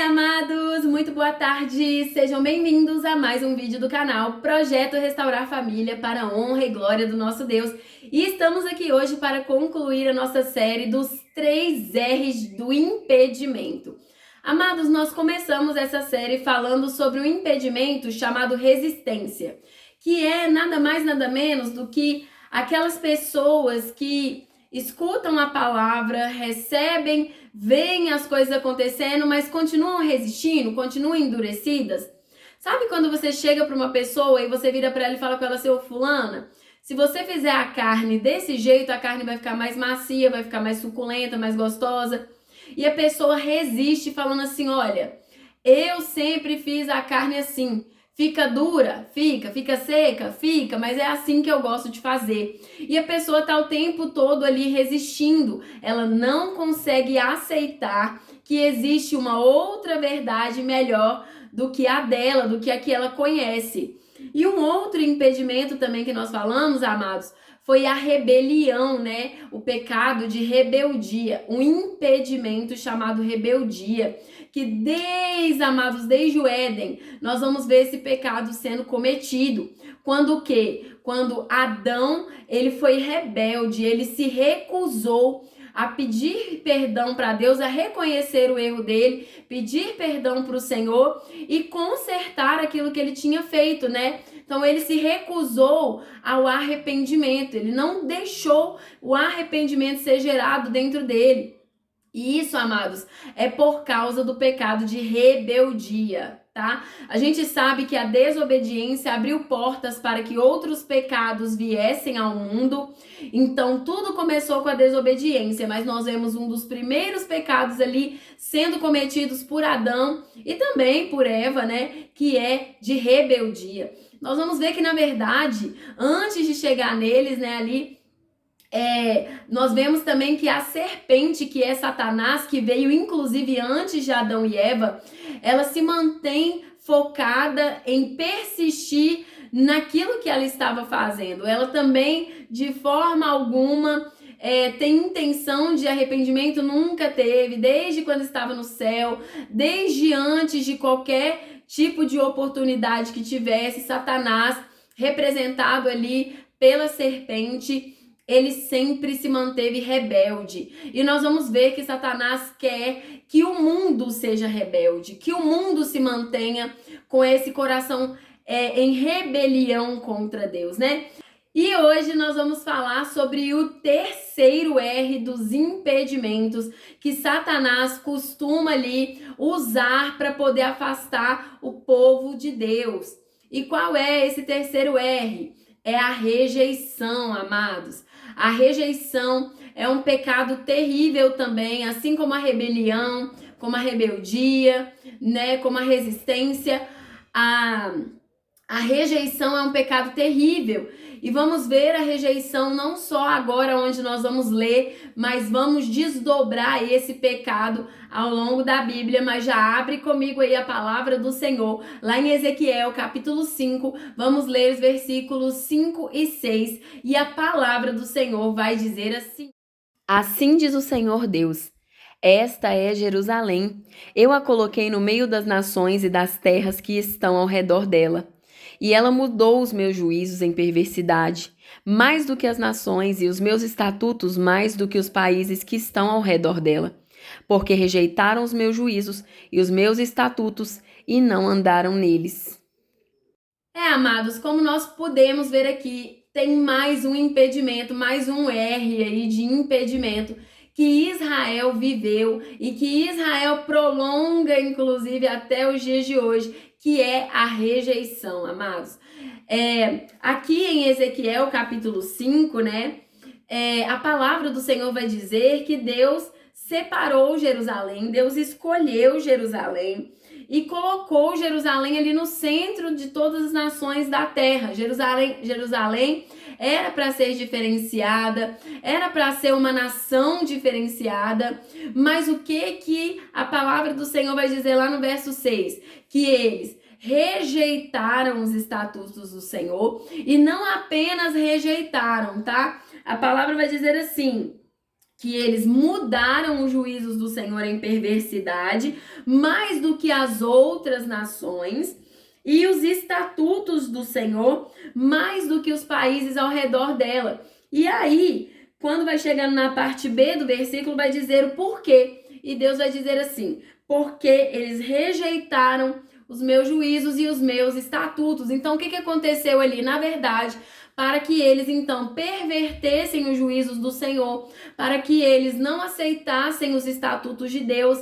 Amados, muito boa tarde, sejam bem-vindos a mais um vídeo do canal Projeto Restaurar Família para a honra e glória do nosso Deus. E estamos aqui hoje para concluir a nossa série dos 3 R's do impedimento. Amados, nós começamos essa série falando sobre um impedimento chamado resistência, que é nada mais nada menos do que aquelas pessoas que escutam a palavra, recebem, veem as coisas acontecendo, mas continuam resistindo, continuam endurecidas. Sabe quando você chega para uma pessoa e você vira para ela e fala com ela, seu fulana, se você fizer a carne desse jeito, a carne vai ficar mais macia, vai ficar mais suculenta, mais gostosa. E a pessoa resiste falando assim, olha, eu sempre fiz a carne assim. Fica dura? Fica seca? Fica, mas é assim que eu gosto de fazer. E a pessoa tá o tempo todo ali resistindo. Ela não consegue aceitar que existe uma outra verdade melhor do que a dela, do que a que ela conhece. E um outro impedimento também que nós falamos, amados, foi a rebelião, né? O pecado de rebeldia, um impedimento chamado rebeldia, que amados, desde o Éden, nós vamos ver esse pecado sendo cometido. Quando o quê? Quando Adão, ele foi rebelde, ele se recusou a pedir perdão para Deus, a reconhecer o erro dele, pedir perdão para o Senhor e consertar aquilo que ele tinha feito, né? Então ele se recusou ao arrependimento, ele não deixou o arrependimento ser gerado dentro dele. E isso, amados, é por causa do pecado de rebeldia, tá? A gente sabe que a desobediência abriu portas para que outros pecados viessem ao mundo. Então, tudo começou com a desobediência, mas nós vemos um dos primeiros pecados ali sendo cometidos por Adão e também por Eva, né? Que é de rebeldia. Nós vamos ver que, na verdade, antes de chegar neles, né, ali, nós vemos também que a serpente, que é Satanás, que veio inclusive antes de Adão e Eva, ela se mantém focada em persistir naquilo que ela estava fazendo. Ela também, de forma alguma, tem intenção de arrependimento, nunca teve, desde quando estava no céu, desde antes de qualquer tipo de oportunidade que tivesse, Satanás, representado ali pela serpente, ele sempre se manteve rebelde. E nós vamos ver que Satanás quer que o mundo seja rebelde, que o mundo se mantenha com esse coração em rebelião contra Deus, né? E hoje nós vamos falar sobre o terceiro R dos impedimentos que Satanás costuma ali usar para poder afastar o povo de Deus. E qual é esse terceiro R? É a rejeição, amados. A rejeição é um pecado terrível também, assim como a rebelião, como a rebeldia, né, como a resistência. A rejeição é um pecado terrível. E vamos ver a rejeição não só agora onde nós vamos ler, mas vamos desdobrar esse pecado ao longo da Bíblia. Mas já abre comigo aí a palavra do Senhor, lá em Ezequiel capítulo 5, vamos ler os versículos 5 e 6. E a palavra do Senhor vai dizer assim: Assim diz o Senhor Deus. Esta é Jerusalém. Eu a coloquei no meio das nações e das terras que estão ao redor dela. E ela mudou os meus juízos em perversidade, mais do que as nações, e os meus estatutos mais do que os países que estão ao redor dela. Porque rejeitaram os meus juízos e os meus estatutos e não andaram neles. Amados, como nós podemos ver aqui, tem mais um impedimento, mais um R aí de impedimento que Israel viveu e que Israel prolonga, inclusive, até os dias de hoje, que é a rejeição, amados. Aqui em Ezequiel, capítulo 5, né, a palavra do Senhor vai dizer que Deus separou Jerusalém, Deus escolheu Jerusalém e colocou Jerusalém ali no centro de todas as nações da terra. Jerusalém era para ser diferenciada, era para ser uma nação diferenciada, mas o que a palavra do Senhor vai dizer lá no verso 6? Que eles rejeitaram os estatutos do Senhor e não apenas rejeitaram, tá? A palavra vai dizer assim, que eles mudaram os juízos do Senhor em perversidade, mais do que as outras nações, e os estatutos do Senhor, mais do que os países ao redor dela. E aí, quando vai chegando na parte B do versículo, vai dizer o porquê. E Deus vai dizer assim: porque eles rejeitaram os meus juízos e os meus estatutos. Então, o que aconteceu ali? Na verdade, para que eles, então, pervertessem os juízos do Senhor, para que eles não aceitassem os estatutos de Deus,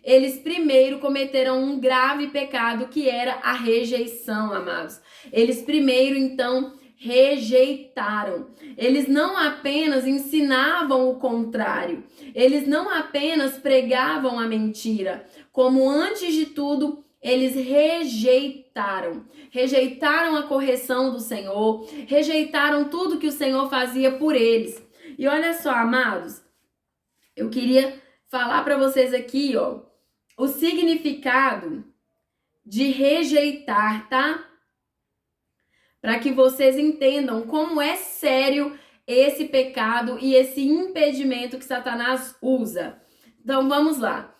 eles primeiro cometeram um grave pecado, que era a rejeição, amados. Eles primeiro, então, rejeitaram. Eles não apenas ensinavam o contrário, eles não apenas pregavam a mentira, como antes de tudo, eles rejeitaram a correção do Senhor, rejeitaram tudo que o Senhor fazia por eles. E olha só, amados, eu queria falar para vocês aqui, ó, o significado de rejeitar, tá? Para que vocês entendam como é sério esse pecado e esse impedimento que Satanás usa. Então vamos lá.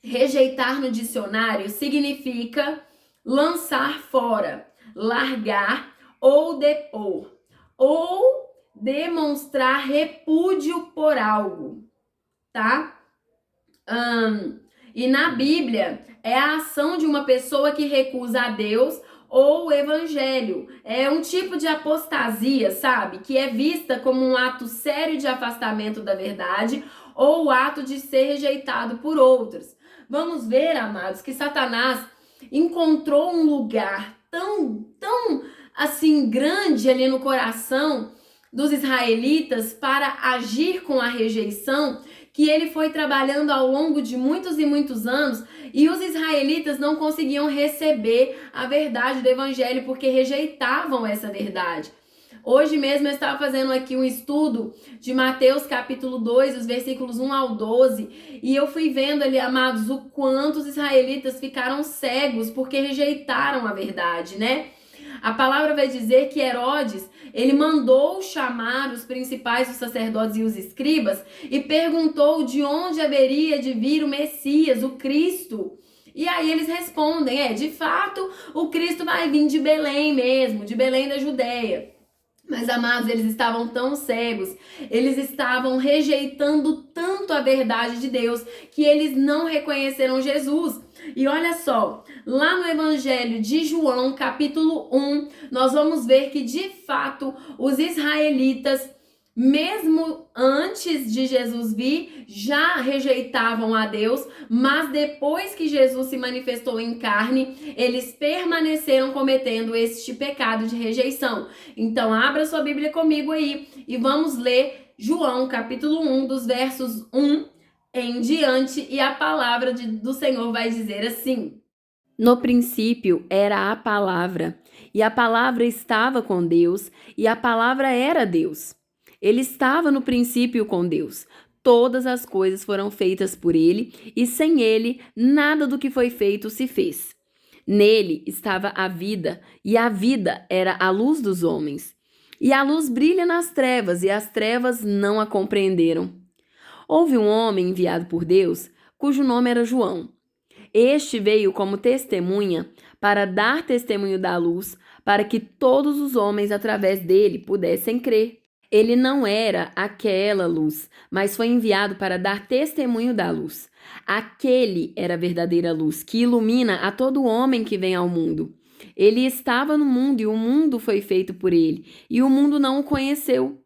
Rejeitar no dicionário significa lançar fora, largar ou depor, ou demonstrar repúdio por algo, tá? E na Bíblia é a ação de uma pessoa que recusa a Deus ou o evangelho. É um tipo de apostasia, sabe? Que é vista como um ato sério de afastamento da verdade ou o ato de ser rejeitado por outros. Vamos ver, amados, que Satanás encontrou um lugar tão assim grande ali no coração dos israelitas para agir com a rejeição, que ele foi trabalhando ao longo de muitos e muitos anos, e os israelitas não conseguiam receber a verdade do evangelho porque rejeitavam essa verdade. Hoje mesmo eu estava fazendo aqui um estudo de Mateus capítulo 2, os versículos 1 ao 12, e eu fui vendo ali, amados, o quanto os israelitas ficaram cegos porque rejeitaram a verdade, né? A palavra vai dizer que Herodes, ele mandou chamar os principais, os sacerdotes e os escribas e perguntou de onde haveria de vir o Messias, o Cristo. E aí eles respondem, de fato, o Cristo vai vir de Belém mesmo, de Belém da Judéia. Mas, amados, eles estavam tão cegos, eles estavam rejeitando tanto a verdade de Deus, que eles não reconheceram Jesus. E olha só, lá no Evangelho de João, capítulo 1, nós vamos ver que, de fato, os israelitas, mesmo antes de Jesus vir, já rejeitavam a Deus, mas depois que Jesus se manifestou em carne, eles permaneceram cometendo este pecado de rejeição. Então, abra sua Bíblia comigo aí e vamos ler João, capítulo 1, dos versos 1 em diante, e a palavra do Senhor vai dizer assim: No princípio era a palavra, e a palavra estava com Deus, e a palavra era Deus. Ele estava no princípio com Deus. Todas as coisas foram feitas por ele, e sem ele, nada do que foi feito se fez. Nele estava a vida, e a vida era a luz dos homens. E a luz brilha nas trevas, e as trevas não a compreenderam. Houve um homem enviado por Deus, cujo nome era João. Este veio como testemunha para dar testemunho da luz, para que todos os homens através dele pudessem crer. Ele não era aquela luz, mas foi enviado para dar testemunho da luz. Aquele era a verdadeira luz, que ilumina a todo homem que vem ao mundo. Ele estava no mundo e o mundo foi feito por ele, e o mundo não o conheceu.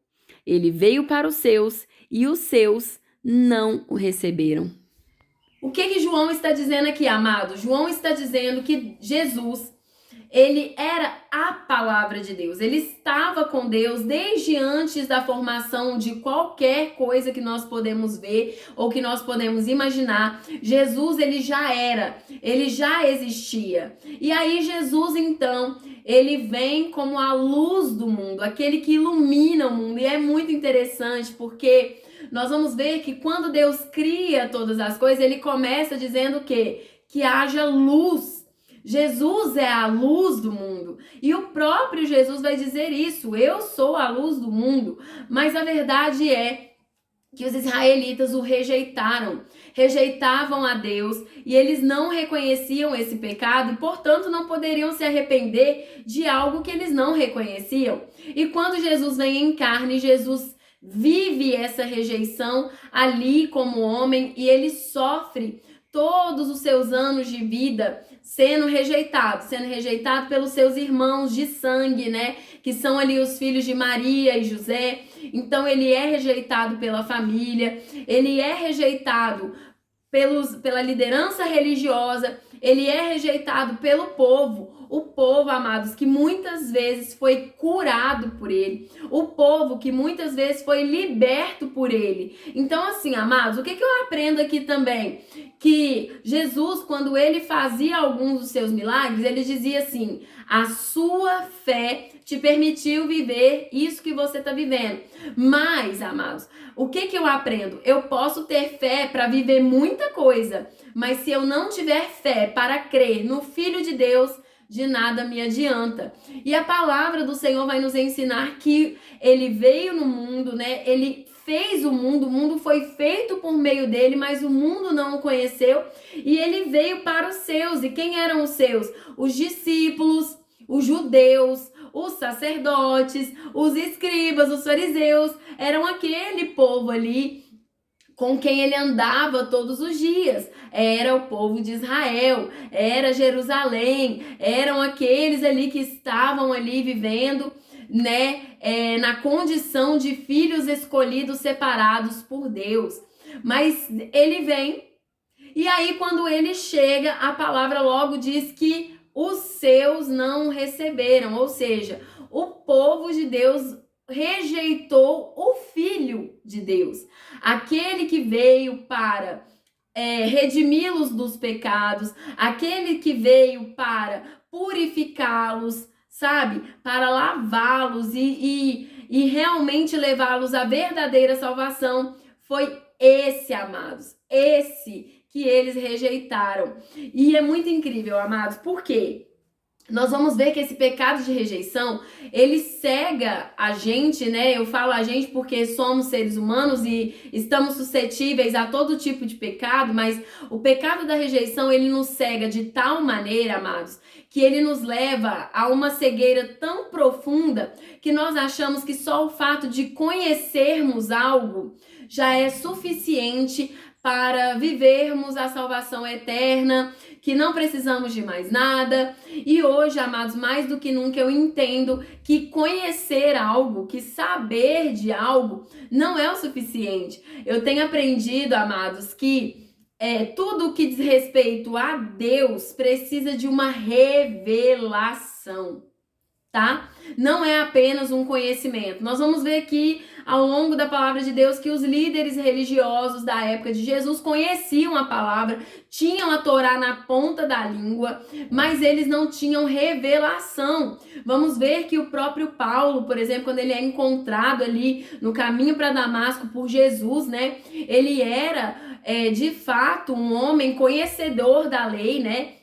Ele veio para os seus e os seus não o receberam. O que João está dizendo aqui, amado? João está dizendo que Jesus, ele era a palavra de Deus. Ele estava com Deus desde antes da formação de qualquer coisa que nós podemos ver ou que nós podemos imaginar. Jesus, ele já era, ele já existia. E aí Jesus, então, ele vem como a luz do mundo, aquele que ilumina o mundo. E é muito interessante porque nós vamos ver que quando Deus cria todas as coisas, ele começa dizendo o quê? Que haja luz. Jesus é a luz do mundo. E o próprio Jesus vai dizer isso. Eu sou a luz do mundo. Mas a verdade é que os israelitas o rejeitaram, rejeitavam a Deus e eles não reconheciam esse pecado e, portanto, não poderiam se arrepender de algo que eles não reconheciam. E quando Jesus vem em carne, Jesus vive essa rejeição ali como homem e ele sofre todos os seus anos de vida sendo rejeitado pelos seus irmãos de sangue, né? Que são ali os filhos de Maria e José. Então ele é rejeitado pela família, ele é rejeitado pela liderança religiosa, ele é rejeitado pelo povo. O povo, amados, que muitas vezes foi curado por ele. O povo que muitas vezes foi liberto por ele. Então, assim, amados, o que eu aprendo aqui também? Que Jesus, quando ele fazia alguns dos seus milagres, ele dizia assim: a sua fé te permitiu viver isso que você está vivendo. Mas, amados, o que eu aprendo? Eu posso ter fé para viver muita coisa, mas se eu não tiver fé para crer no Filho de Deus, de nada me adianta. E a palavra do Senhor vai nos ensinar que ele veio no mundo, né? Ele fez o mundo foi feito por meio dele, mas o mundo não o conheceu. E ele veio para os seus. E quem eram os seus? Os discípulos, os judeus, os sacerdotes, os escribas, os fariseus. Eram aquele povo ali com quem ele andava todos os dias. Era o povo de Israel, era Jerusalém, eram aqueles ali que estavam ali vivendo, né, na condição de filhos escolhidos, separados por Deus. Mas ele vem, e aí quando ele chega, a palavra logo diz que os seus não receberam, ou seja, o povo de Deus rejeitou o Filho de Deus, aquele que veio para redimi-los dos pecados, aquele que veio para purificá-los, sabe? Para lavá-los e realmente levá-los à verdadeira salvação. Foi esse, amados, esse que eles rejeitaram. E é muito incrível, amados, por quê? Nós vamos ver que esse pecado de rejeição, ele cega a gente, né? Eu falo a gente porque somos seres humanos e estamos suscetíveis a todo tipo de pecado, mas o pecado da rejeição, ele nos cega de tal maneira, amados, que ele nos leva a uma cegueira tão profunda que nós achamos que só o fato de conhecermos algo já é suficiente para vivermos a salvação eterna, que não precisamos de mais nada. E hoje, amados, mais do que nunca eu entendo que conhecer algo, que saber de algo, não é o suficiente. Eu tenho aprendido, amados, que tudo que diz respeito a Deus precisa de uma revelação, tá? Não é apenas um conhecimento. Nós vamos ver aqui ao longo da palavra de Deus que os líderes religiosos da época de Jesus conheciam a palavra, tinham a Torá na ponta da língua, mas eles não tinham revelação. Vamos ver que o próprio Paulo, por exemplo, quando ele é encontrado ali no caminho para Damasco por Jesus, né? Ele era de fato um homem conhecedor da lei, né?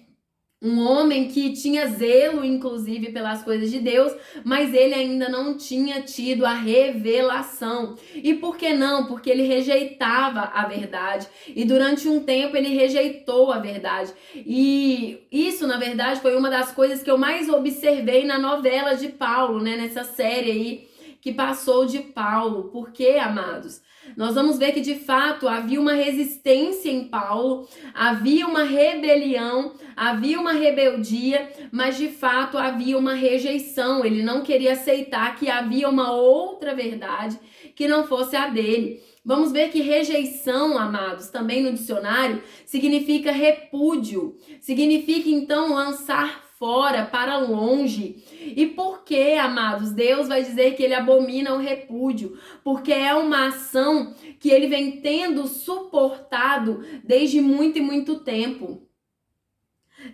Um homem que tinha zelo, inclusive, pelas coisas de Deus, mas ele ainda não tinha tido a revelação. E por que não? Porque ele rejeitava a verdade. E durante um tempo ele rejeitou a verdade. E isso, na verdade, foi uma das coisas que eu mais observei na novela de Paulo, né? Nessa série aí que passou de Paulo. Por quê, amados? Nós vamos ver que de fato havia uma resistência em Paulo, havia uma rebelião, havia uma rebeldia, mas de fato havia uma rejeição. Ele não queria aceitar que havia uma outra verdade que não fosse a dele. Vamos ver que rejeição, amados, também no dicionário, significa repúdio, significa então lançar fora, para longe. E por que, amados, Deus vai dizer que ele abomina o repúdio? Porque é uma ação que ele vem tendo suportado desde muito e muito tempo.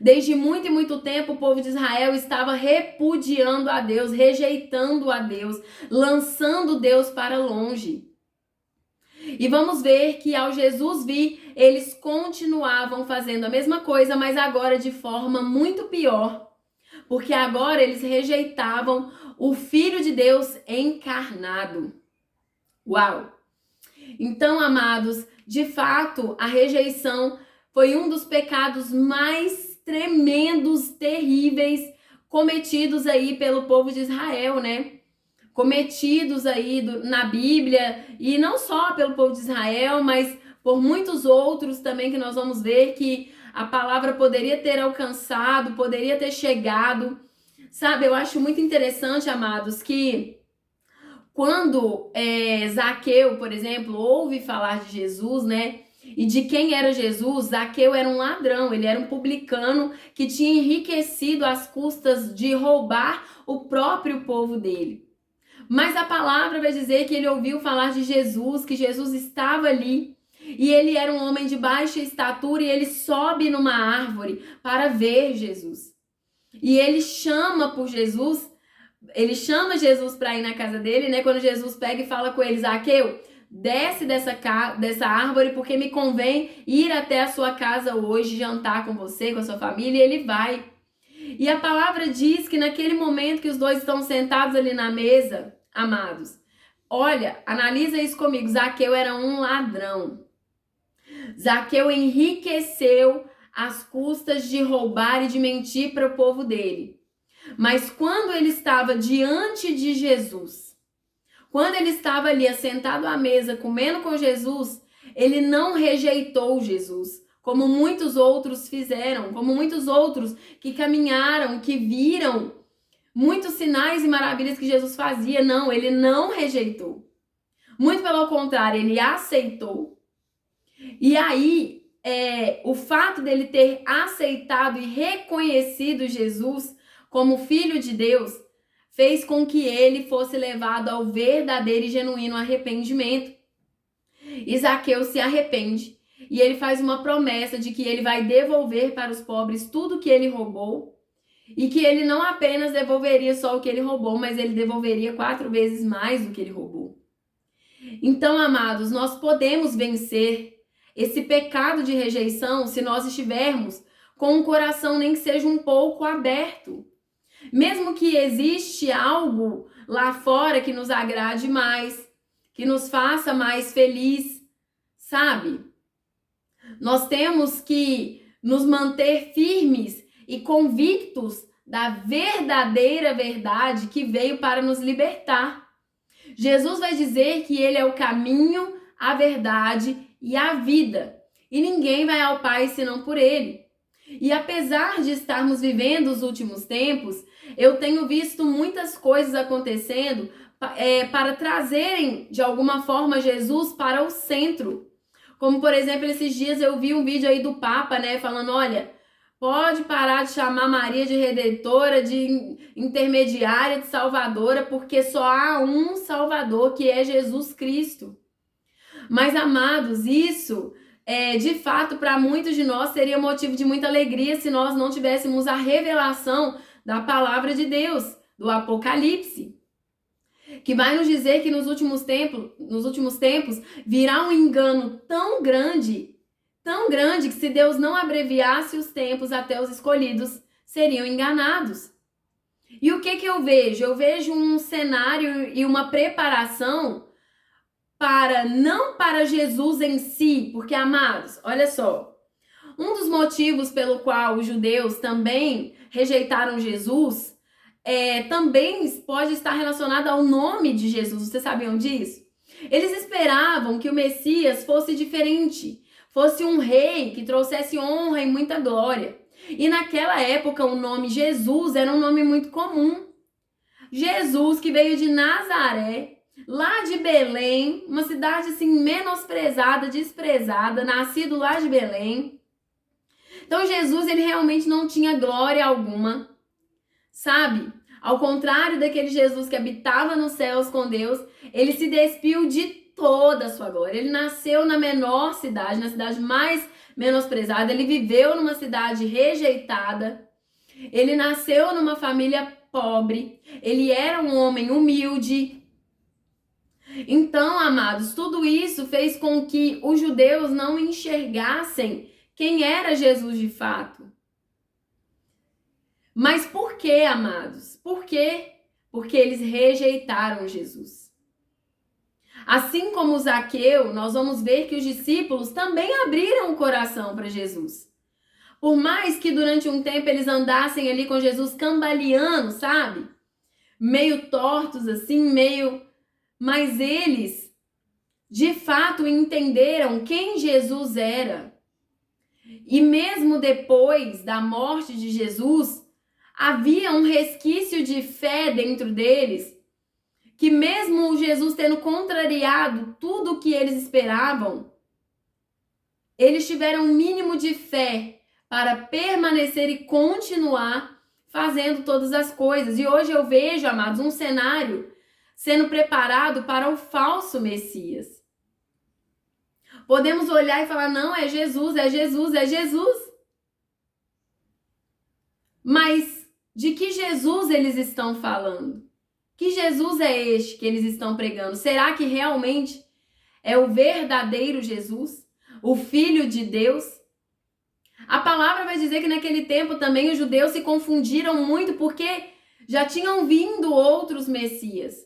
Desde muito e muito tempo o povo de Israel estava repudiando a Deus, rejeitando a Deus, lançando Deus para longe. E vamos ver que ao Jesus vir, eles continuavam fazendo a mesma coisa, mas agora de forma muito pior. Porque agora eles rejeitavam o Filho de Deus encarnado. Uau! Então, amados, de fato, a rejeição foi um dos pecados mais tremendos, terríveis, cometidos aí pelo povo de Israel, né? Cometidos aí na Bíblia, e não só pelo povo de Israel, mas por muitos outros também, que nós vamos ver que a palavra poderia ter alcançado, poderia ter chegado. Sabe, eu acho muito interessante, amados, que quando Zaqueu, por exemplo, ouve falar de Jesus, né? E de quem era Jesus, Zaqueu era um ladrão, ele era um publicano que tinha enriquecido às custas de roubar o próprio povo dele. Mas a palavra vai dizer que ele ouviu falar de Jesus, que Jesus estava ali. E ele era um homem de baixa estatura e ele sobe numa árvore para ver Jesus. E ele chama por Jesus, ele chama Jesus para ir na casa dele, né? Quando Jesus pega e fala com ele, Zaqueu, desce dessa árvore porque me convém ir até a sua casa hoje, jantar com você, com a sua família, e ele vai. E a palavra diz que naquele momento que os dois estão sentados ali na mesa, amados, olha, analisa isso comigo, Zaqueu era um ladrão. Zaqueu enriqueceu às custas de roubar e de mentir para o povo dele. Mas quando ele estava diante de Jesus, quando ele estava ali assentado à mesa comendo com Jesus, ele não rejeitou Jesus, como muitos outros fizeram, como muitos outros que caminharam, que viram muitos sinais e maravilhas que Jesus fazia. Não, ele não rejeitou. Muito pelo contrário, ele aceitou. E aí, o fato dele ter aceitado e reconhecido Jesus como Filho de Deus fez com que ele fosse levado ao verdadeiro e genuíno arrependimento. E Zaqueu se arrepende e ele faz uma promessa de que ele vai devolver para os pobres tudo que ele roubou e que ele não apenas devolveria só o que ele roubou, mas ele devolveria 4 vezes mais do que ele roubou. Então, amados, nós podemos vencer esse pecado de rejeição se nós estivermos com um coração nem que seja um pouco aberto. Mesmo que existe algo lá fora que nos agrade mais, que nos faça mais feliz, sabe? Nós temos que nos manter firmes e convictos da verdadeira verdade que veio para nos libertar. Jesus vai dizer que ele é o caminho, a verdade e a vida. E ninguém vai ao Pai senão por ele. E apesar de estarmos vivendo os últimos tempos, eu tenho visto muitas coisas acontecendo para trazerem, de alguma forma, Jesus para o centro. Como, por exemplo, esses dias eu vi um vídeo aí do Papa, né, falando, olha, pode parar de chamar Maria de Redentora, de intermediária, de salvadora, porque só há um Salvador, que é Jesus Cristo. Mas, amados, isso, de fato, para muitos de nós seria motivo de muita alegria se nós não tivéssemos a revelação da palavra de Deus, do Apocalipse, que vai nos dizer que nos últimos tempos virá um engano tão grande, que se Deus não abreviasse os tempos, até os escolhidos seriam enganados. E o que eu vejo? Eu vejo um cenário e uma preparação não para Jesus em si, porque, amados, olha só, um dos motivos pelo qual os judeus também rejeitaram Jesus também pode estar relacionado ao nome de Jesus. Vocês sabiam disso? Eles esperavam que o Messias fosse diferente, fosse um rei que trouxesse honra e muita glória. E naquela época o nome Jesus era um nome muito comum. Jesus, que veio de Nazaré, lá de Belém, uma cidade assim menosprezada, desprezada, nascido lá de Belém. Então Jesus, ele realmente não tinha glória alguma, sabe? Ao contrário daquele Jesus que habitava nos céus com Deus, ele se despiu de toda a sua glória. Ele nasceu na menor cidade, na cidade mais menosprezada. Ele viveu numa cidade rejeitada. Ele nasceu numa família pobre. Ele era um homem humilde. Então, amados, tudo isso fez com que os judeus não enxergassem quem era Jesus de fato. Mas por que, amados? Por quê? Porque eles rejeitaram Jesus. Assim como Zaqueu, nós vamos ver que os discípulos também abriram o coração para Jesus. Por mais que durante um tempo eles andassem ali com Jesus cambaleando, sabe? Meio tortos assim, Mas eles, de fato, entenderam quem Jesus era. E mesmo depois da morte de Jesus, havia um resquício de fé dentro deles, que mesmo Jesus tendo contrariado tudo o que eles esperavam, eles tiveram um mínimo de fé para permanecer e continuar fazendo todas as coisas. E hoje eu vejo, amados, um cenário sendo preparado para o falso Messias. Podemos olhar e falar, não, é Jesus, é Jesus, é Jesus. Mas de que Jesus eles estão falando? Que Jesus é este que eles estão pregando? Será que realmente é o verdadeiro Jesus? O Filho de Deus? A palavra vai dizer que naquele tempo também os judeus se confundiram muito porque já tinham vindo outros Messias.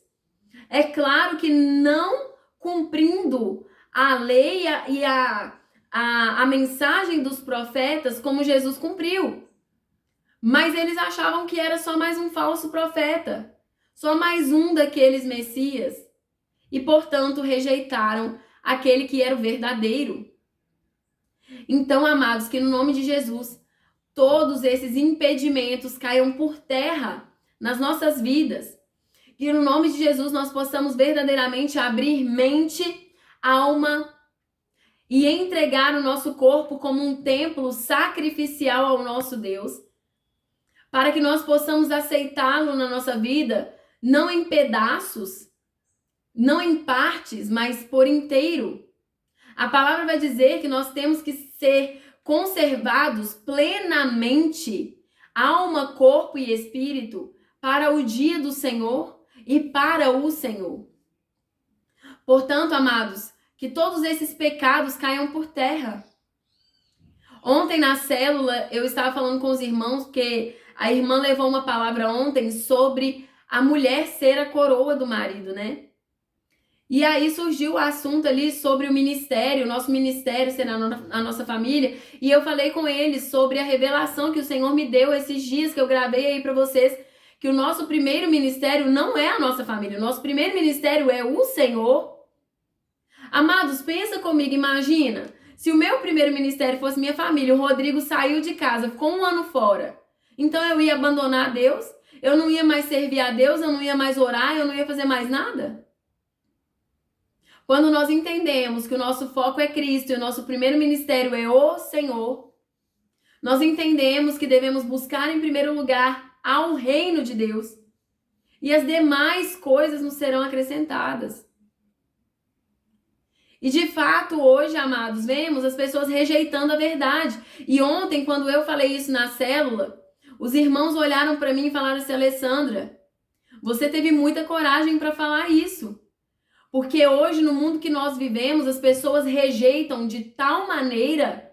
É claro que não cumprindo a lei e a mensagem dos profetas como Jesus cumpriu. Mas eles achavam que era só mais um falso profeta, só mais um daqueles Messias. E, portanto, rejeitaram aquele que era o verdadeiro. Então, amados, que no nome de Jesus, todos esses impedimentos caiam por terra nas nossas vidas. Que no nome de Jesus nós possamos verdadeiramente abrir mente, alma e entregar o nosso corpo como um templo sacrificial ao nosso Deus, para que nós possamos aceitá-lo na nossa vida, não em pedaços, não em partes, mas por inteiro. A palavra vai dizer que nós temos que ser conservados plenamente, alma, corpo e espírito, para o dia do Senhor e para o Senhor. Portanto, amados, que todos esses pecados caiam por terra. Ontem na célula eu estava falando com os irmãos, porque a irmã levou uma palavra ontem sobre a mulher ser a coroa do marido, né? E aí surgiu o assunto ali sobre o ministério, o nosso ministério ser a nossa família. E eu falei com eles sobre a revelação que o Senhor me deu esses dias que eu gravei aí para vocês, que o nosso primeiro ministério não é a nossa família. O nosso primeiro ministério é o Senhor. Amados, pensa comigo, imagina. Se o meu primeiro ministério fosse minha família, o Rodrigo saiu de casa, ficou 1 ano fora. Então eu ia abandonar Deus? Eu não ia mais servir a Deus? Eu não ia mais orar? Eu não ia fazer mais nada? Quando nós entendemos que o nosso foco é Cristo e o nosso primeiro ministério é o Senhor, nós entendemos que devemos buscar em primeiro lugar ao reino de Deus e as demais coisas nos serão acrescentadas. E de fato, hoje, amados, vemos as pessoas rejeitando a verdade. E ontem, quando eu falei isso na célula, os irmãos olharam para mim e falaram assim, Alessandra, você teve muita coragem para falar isso. Porque hoje, no mundo que nós vivemos, as pessoas rejeitam de tal maneira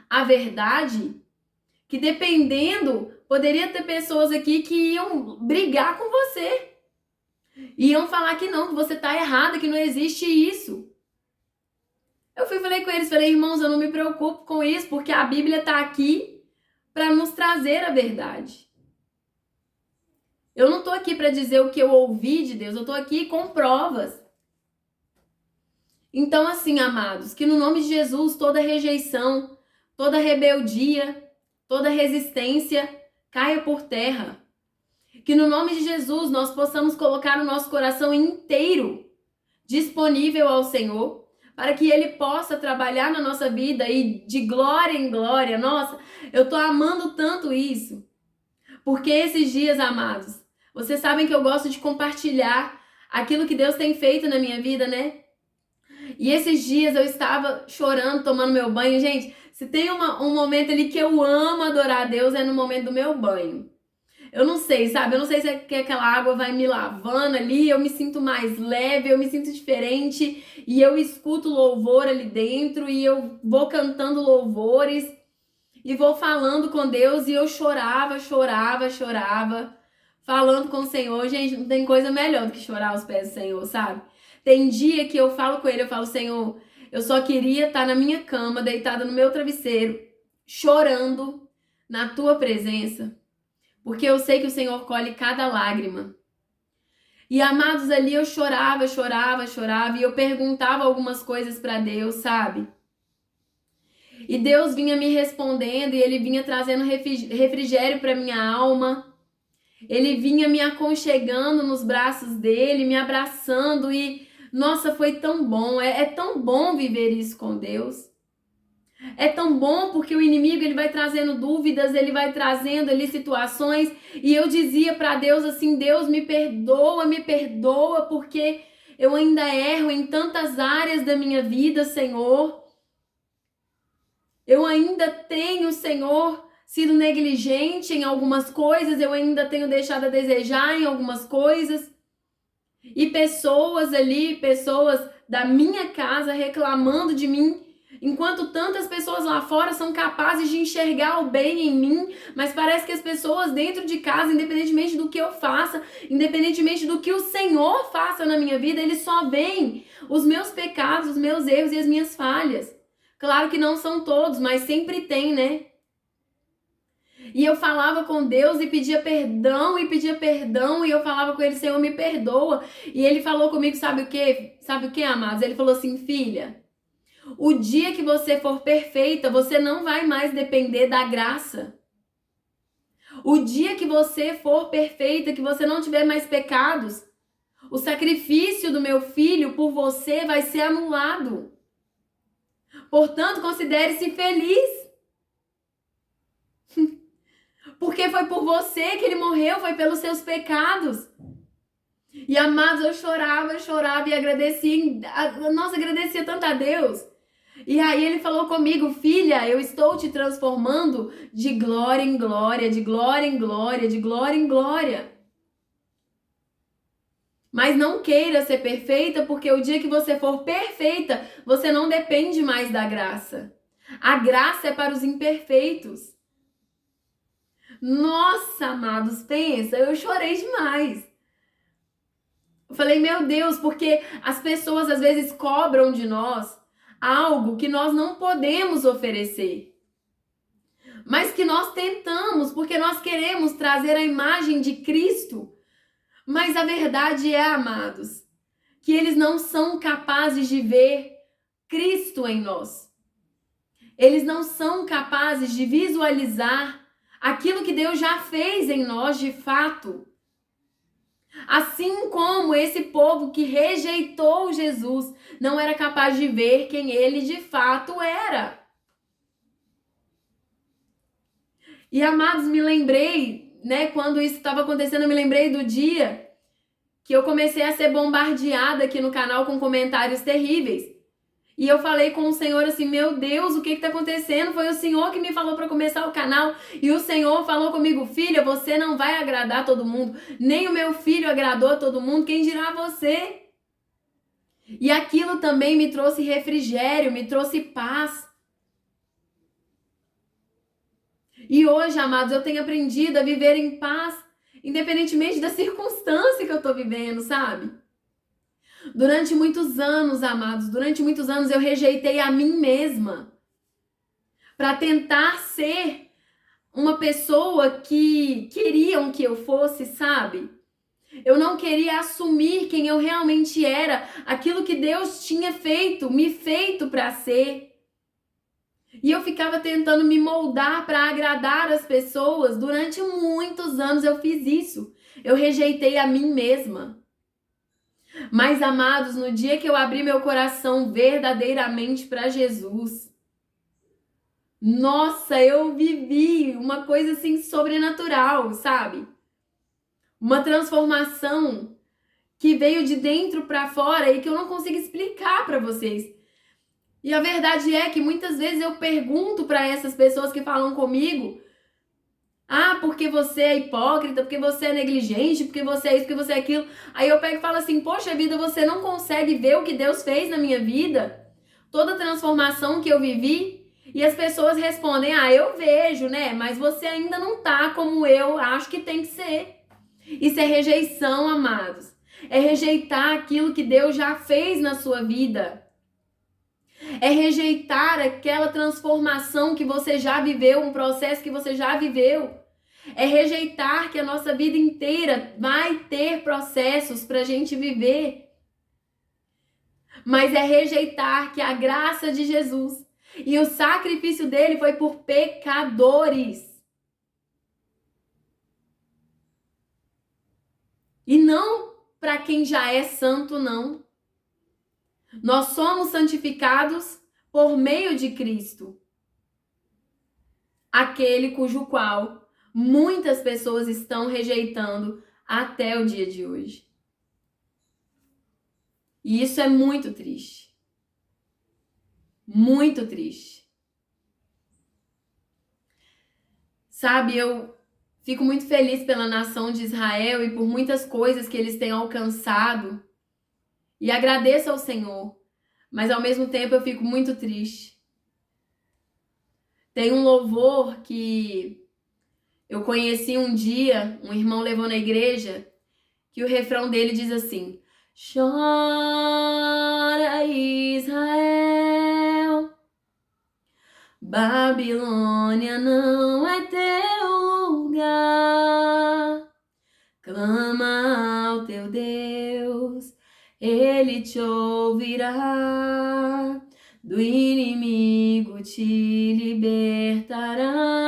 a verdade que, dependendo, poderia ter pessoas aqui que iam brigar com você. Iam falar que não, que você está errada, que não existe isso. Eu falei com eles, irmãos, eu não me preocupo com isso, porque a Bíblia está aqui para nos trazer a verdade. Eu não estou aqui para dizer o que eu ouvi de Deus, eu estou aqui com provas. Então, assim, amados, que no nome de Jesus, toda rejeição, toda rebeldia, toda resistência caia por terra. Que no nome de Jesus nós possamos colocar o nosso coração inteiro disponível ao Senhor, para que Ele possa trabalhar na nossa vida e de glória em glória. Nossa, eu tô amando tanto isso. Porque esses dias, amados, vocês sabem que eu gosto de compartilhar aquilo que Deus tem feito na minha vida, né? E esses dias eu estava chorando, tomando meu banho. Gente, se tem um momento ali que eu amo adorar a Deus, é no momento do meu banho. Eu não sei, sabe? Eu não sei se é que aquela água vai me lavando ali, eu me sinto mais leve, eu me sinto diferente e eu escuto louvor ali dentro e eu vou cantando louvores e vou falando com Deus e eu chorava, falando com o Senhor. Gente, não tem coisa melhor do que chorar aos pés do Senhor, sabe? Tem dia que eu falo com ele, eu falo, Senhor, eu só queria estar na minha cama, deitada no meu travesseiro, chorando na tua presença, porque eu sei que o Senhor colhe cada lágrima. E amados, ali eu chorava, e eu perguntava algumas coisas para Deus, sabe? E Deus vinha me respondendo, e Ele vinha trazendo refrigério para minha alma. Ele vinha me aconchegando nos braços dele, me abraçando, e nossa, foi tão bom. É tão bom viver isso com Deus. É tão bom porque o inimigo ele vai trazendo dúvidas, ele vai trazendo ali situações, e eu dizia para Deus assim, Deus me perdoa porque eu ainda erro em tantas áreas da minha vida, Senhor. Eu ainda tenho, Senhor, sido negligente em algumas coisas, eu ainda tenho deixado a desejar em algumas coisas. E pessoas ali, pessoas da minha casa reclamando de mim, enquanto tantas pessoas lá fora são capazes de enxergar o bem em mim, mas parece que as pessoas dentro de casa, independentemente do que eu faça, independentemente do que o Senhor faça na minha vida, eles só veem os meus pecados, os meus erros e as minhas falhas. Claro que não são todos, mas sempre tem, né? E eu falava com Deus e pedia perdão, e eu falava com ele, Senhor, me perdoa. E ele falou comigo, sabe o quê? Sabe o quê, amados? Ele falou assim, filha, o dia que você for perfeita, você não vai mais depender da graça. O dia que você for perfeita, que você não tiver mais pecados, o sacrifício do meu filho por você vai ser anulado. Portanto, considere-se feliz. Porque foi por você que ele morreu, foi pelos seus pecados. E amados, eu chorava e agradecia. Nossa, agradecia tanto a Deus. E aí ele falou comigo, filha, eu estou te transformando de glória em glória, de glória em glória, de glória em glória. Mas não queira ser perfeita, porque o dia que você for perfeita, você não depende mais da graça. A graça é para os imperfeitos. Nossa, amados, pensa, eu chorei demais. Eu falei, meu Deus, porque as pessoas às vezes cobram de nós algo que nós não podemos oferecer. Mas que nós tentamos, porque nós queremos trazer a imagem de Cristo. Mas a verdade é, amados, que eles não são capazes de ver Cristo em nós. Eles não são capazes de visualizar aquilo que Deus já fez em nós de fato. Assim como esse povo que rejeitou Jesus não era capaz de ver quem ele de fato era. E amados, me lembrei, né, quando isso estava acontecendo, eu me lembrei do dia que eu comecei a ser bombardeada aqui no canal com comentários terríveis. E eu falei com o Senhor assim, meu Deus, o que está acontecendo? Foi o Senhor que me falou para começar o canal. E o Senhor falou comigo, filha, você não vai agradar todo mundo. Nem o meu filho agradou a todo mundo, quem dirá você? E aquilo também me trouxe refrigério, me trouxe paz. E hoje, amados, eu tenho aprendido a viver em paz, independentemente da circunstância que eu estou vivendo, sabe? Durante muitos anos, amados, durante muitos anos eu rejeitei a mim mesma para tentar ser uma pessoa que queriam que eu fosse, sabe? Eu não queria assumir quem eu realmente era, aquilo que Deus tinha me feito para ser. E eu ficava tentando me moldar para agradar as pessoas. Durante muitos anos eu fiz isso. Eu rejeitei a mim mesma. Mas, amados, no dia que eu abri meu coração verdadeiramente para Jesus, nossa, eu vivi uma coisa assim sobrenatural, sabe? Uma transformação que veio de dentro para fora e que eu não consigo explicar para vocês. E a verdade é que muitas vezes eu pergunto para essas pessoas que falam comigo, porque você é hipócrita, porque você é negligente, porque você é isso, porque você é aquilo. Aí eu pego e falo assim, poxa vida, você não consegue ver o que Deus fez na minha vida? Toda a transformação que eu vivi? E as pessoas respondem, eu vejo, né? Mas você ainda não tá como eu acho que tem que ser. Isso é rejeição, amados. É rejeitar aquilo que Deus já fez na sua vida. É rejeitar aquela transformação que você já viveu, um processo que você já viveu. É rejeitar que a nossa vida inteira vai ter processos para a gente viver. Mas é rejeitar que a graça de Jesus e o sacrifício dele foi por pecadores. E não para quem já é santo, não. Nós somos santificados por meio de Cristo, aquele cujo qual muitas pessoas estão rejeitando até o dia de hoje. E isso é muito triste. Muito triste. Sabe, eu fico muito feliz pela nação de Israel e por muitas coisas que eles têm alcançado. E agradeço ao Senhor, mas ao mesmo tempo eu fico muito triste. Tem um louvor que eu conheci um dia, um irmão levou na igreja, que o refrão dele diz assim: chora Israel, Babilônia não é teu lugar, clama ao teu Deus, ele te ouvirá, do inimigo te libertará.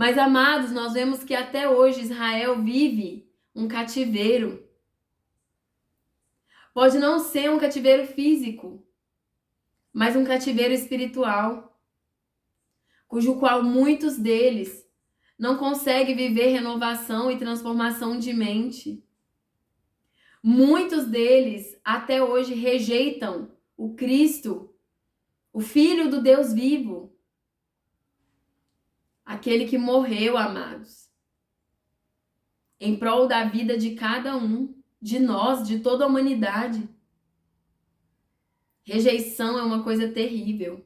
Mas, amados, nós vemos que até hoje Israel vive um cativeiro. Pode não ser um cativeiro físico, mas um cativeiro espiritual, cujo qual muitos deles não conseguem viver renovação e transformação de mente. Muitos deles até hoje rejeitam o Cristo, o Filho do Deus vivo, aquele que morreu, amados, em prol da vida de cada um, de nós, de toda a humanidade. Rejeição é uma coisa terrível.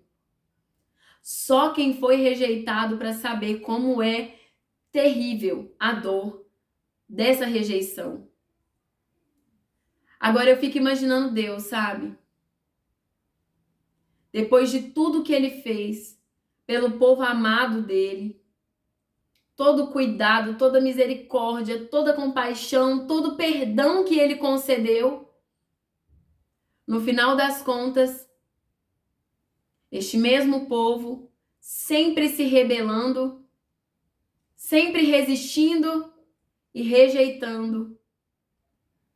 Só quem foi rejeitado para saber como é terrível a dor dessa rejeição. Agora eu fico imaginando Deus, sabe? Depois de tudo que ele fez pelo povo amado dele, todo cuidado, toda misericórdia, toda compaixão, todo perdão que ele concedeu, no final das contas, este mesmo povo sempre se rebelando, sempre resistindo e rejeitando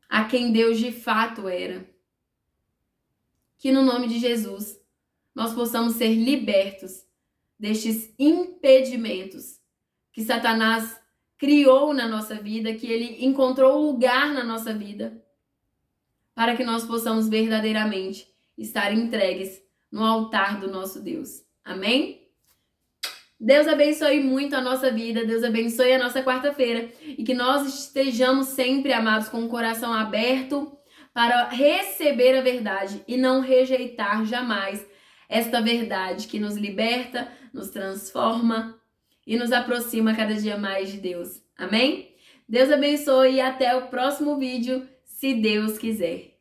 a quem Deus de fato era. Que no nome de Jesus nós possamos ser libertos destes impedimentos que Satanás criou na nossa vida, que ele encontrou lugar na nossa vida, para que nós possamos verdadeiramente estar entregues no altar do nosso Deus. Amém? Deus abençoe muito a nossa vida, Deus abençoe a nossa quarta-feira e que nós estejamos sempre, amados, com o coração aberto para receber a verdade e não rejeitar jamais esta verdade que nos liberta, nos transforma e nos aproxima cada dia mais de Deus. Amém? Deus abençoe e até o próximo vídeo, se Deus quiser.